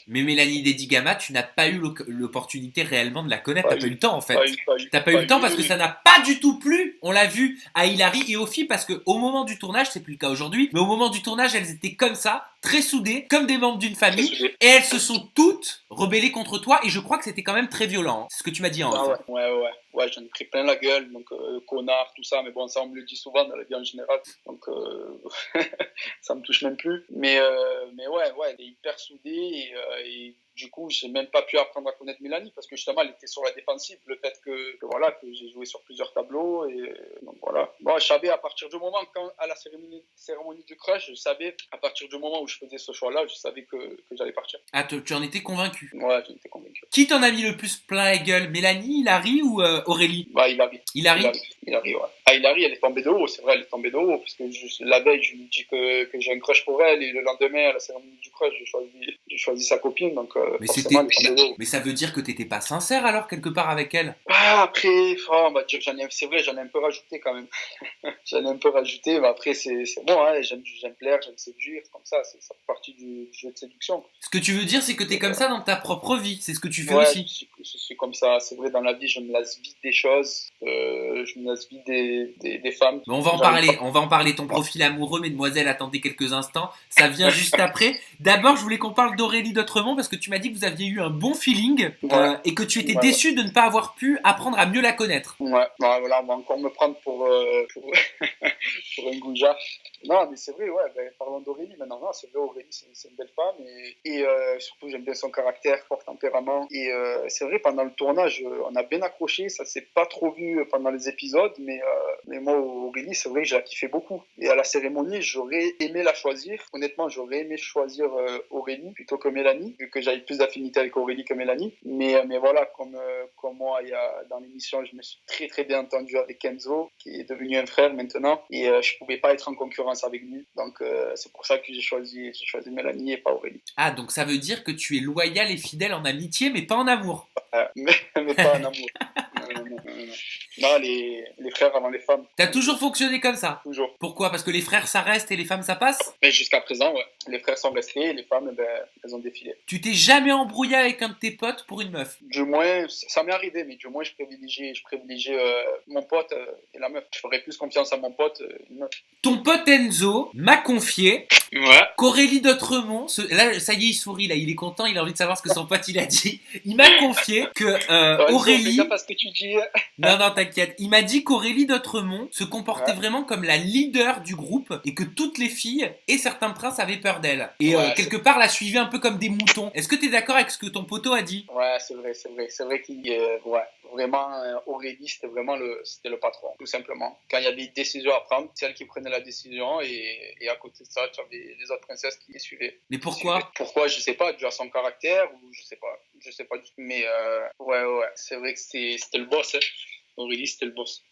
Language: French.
Mais Mélanie Dedigama, tu n'as pas eu l'opportunité réellement de la connaître. Pas T'as pas eu eu, le temps en fait. pas eu, pas eu, T'as pas eu pas le temps parce que eu. ça n'a pas du tout plu. On l'a vu à Hilary et aux filles parce que au moment du tournage, c'est plus le cas aujourd'hui, mais au moment du tournage, elles étaient comme ça, très soudées, comme des membres d'une Très famille, soudé. et elles se sont toutes rebellées contre toi. Et je crois que c'était quand même très violent. Hein. C'est ce que tu m'as dit en Ah off. ouais, Hein. ouais, ouais. Ouais, j'en ai pris plein la gueule, donc connard, tout ça, mais bon, ça on me le dit souvent dans la vie en général, donc ça me touche même plus. Mais ouais, elle est hyper soudée et du coup, j'ai même pas pu apprendre à connaître Mélanie parce que justement, elle était sur la défensive. Le fait que voilà, que j'ai joué sur plusieurs tableaux et donc voilà. Bon, je savais à partir du moment quand à la cérémonie du crush, je savais à partir du moment où je faisais ce choix-là, je savais que j'allais partir. Ah, tu en étais convaincu. Ouais, j'en étais convaincu. Qui t'en a mis le plus plein la gueule, Mélanie, Hilary ou Aurélie? Bah, il arrive. Hilary. Il arrive, ouais. Ah, Hilary, elle est tombée de haut, c'est vrai, elle est tombée de haut, parce que la veille, je lui dis que j'ai un crush pour elle, et le lendemain, à la cérémonie du crush, j'ai choisi sa copine, donc Mais forcément, c'était. elle est tombée de haut. Mais ça veut dire que t'étais pas sincère alors quelque part avec elle. Ah, après, on va dire que c'est vrai, j'en ai un peu rajouté quand même. J'en ai un peu rajouté, mais après, c'est bon, hein, j'aime plaire, j'aime séduire, comme ça fait partie du jeu de séduction. Ce que tu veux dire, c'est que t'es Et, comme ça dans ta propre vie. C'est ce que tu fais ouais, aussi. je suis comme ça. C'est vrai, dans la vie, je me lasse vite des choses. Je me lasse vite des femmes. Mais on va en J'arrive parler. On va en parler. Ton profil amoureux, mesdemoiselles, attendez quelques instants. Ça vient juste après. D'abord, je voulais qu'on parle d'Aurélie d'Autremont parce que tu m'as dit que vous aviez eu un bon feeling pas. Ouais, et que tu étais ouais, déçu de ne pas avoir pu apprendre à mieux la connaître. ouais. Ouais, voilà, on va encore me prendre pour un goujat. Non, mais c'est vrai, ouais. Ben, parlons d'Aurélie maintenant. Non, c'est vrai, Aurélie, c'est une belle femme. Et surtout, j'aime bien son caractère, fort tempérament. Et c'est vrai, pendant le tournage, on a bien accroché. Ça s'est pas trop vu pendant les épisodes. Mais moi, Aurélie, c'est vrai que j'ai kiffé beaucoup. Et à la cérémonie, j'aurais aimé la choisir. Honnêtement, j'aurais aimé choisir Aurélie plutôt que Mélanie, vu que j'avais plus d'affinité avec Aurélie que Mélanie. Mais voilà, comme moi, dans l'émission, je me suis très très bien entendu avec Kenzo, qui est devenu un frère maintenant. Et je pouvais pas être en concurrence avec lui. Donc c'est pour ça que j'ai choisi Mélanie et pas Aurélie. Ah, donc ça veut dire que tu es loyal et fidèle en amitié, mais pas en amour. Mais pas en amour. Non, les frères avant les femmes. T'as toujours fonctionné comme ça. Toujours. Pourquoi? Parce que les frères ça reste et les femmes ça passe? Mais jusqu'à présent, ouais. Les frères sont restés et les femmes, ben, elles ont défilé. Tu t'es jamais embrouillé avec un de tes potes pour une meuf? Du moins, ça m'est arrivé, mais du moins, je privilégie mon pote et la meuf. Je ferais plus confiance à mon pote et une meuf. Ton pote Enzo m'a confié Ouais. qu'Aurélie d'Autremont, là ça y est il sourit là, il est content, il a envie de savoir ce que son pote il a dit. Il m'a confié que Aurélie... Fais gaffe à ce que tu dis. Non, t'inquiète. Il m'a dit qu'Aurélie d'Autremont se comportait Ouais. vraiment comme la leader du groupe et que toutes les filles et certains princes avaient peur d'elle. Et Ouais, quelque part la suivaient un peu comme des moutons. Est-ce que t'es d'accord avec ce que ton poteau a dit? Ouais, c'est vrai. C'est vrai qu'il ouais, vraiment, Aurélie, c'était le patron, tout simplement. Quand il y avait des décisions à prendre, c'est elle qui prenait la décision et à côté de ça, tu avais les autres princesses qui les suivaient. Mais pourquoi? Pourquoi, je sais pas, dû à son caractère ou je sais pas du tout. Mais ouais, c'est vrai que c'était le boss, hein. Aurélie, c'était le boss.